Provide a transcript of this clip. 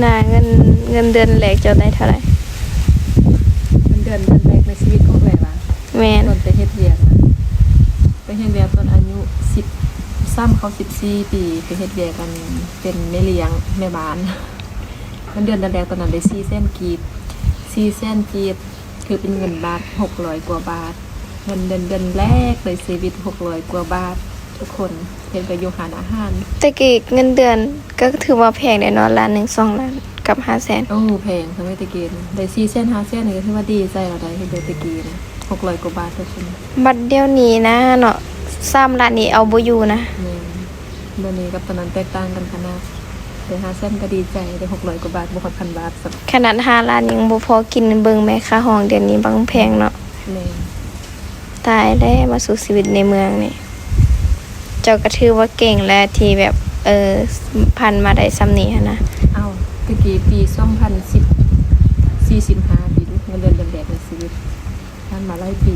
นาเงินเดือนแรกเจะได้เท่าไหร่เดือนแรกในชีวิตของเอ้ยว่าแม่นตอนไปเฮ็ดเวียกนะไปเฮ็ดเวียกตอนอายุ10ซ้ำเขา14ปีไปเฮ็ดเวียกกันเป็นแม่เลี้ยงแม่บ้านมันเดือนแรกตอนนั้นได้4 เส้นกีบ4 เส้นกีบคือเป็นเงินบาท600 กว่าบาทเงินเดือนแรกในชีวิต600 กว่าบาททุกคนเฮ็ดก็อยู่หารอาหารแต่กี้เงินเดือนก็ถือว่าแพงได้เนาะล้านหนึ่ง2 ล้านกับ500,000โอ้แพงสมัยตะกี้นะได้4 เส้น5 เส้นนี่ก็ถือว่าดีใจแล้วได้เฮ็ดได้ตะกี้นะ600 กว่าบาททุกคน บัดเดี๋ยวนี้นะเนาะ3 ล้านนี้เอาบ่อยู่นะนี่เดี๋ยวนี้กับตอนนั้นแตกต่างกันขนาดได้5 เส้นก็ดีใจได้600 กว่าบาทบ่ฮอด1,000 บาทสักขนาด5 ล้านยังบ่พอกินเบิ่งแม่ค่าห้องเดือนนี้บางแพงเนาะแม่นตายแล้วมาสู่ชีวิตในเมืองนี่เจ้าก็ถือว่าเก่งแล้วที่แบบพันมาได้ซำนี้หันนะเอ้าตะกี้ปี2010 45ปีดูเงินเดือนแรกในชีวิตผ่านมาหลายปี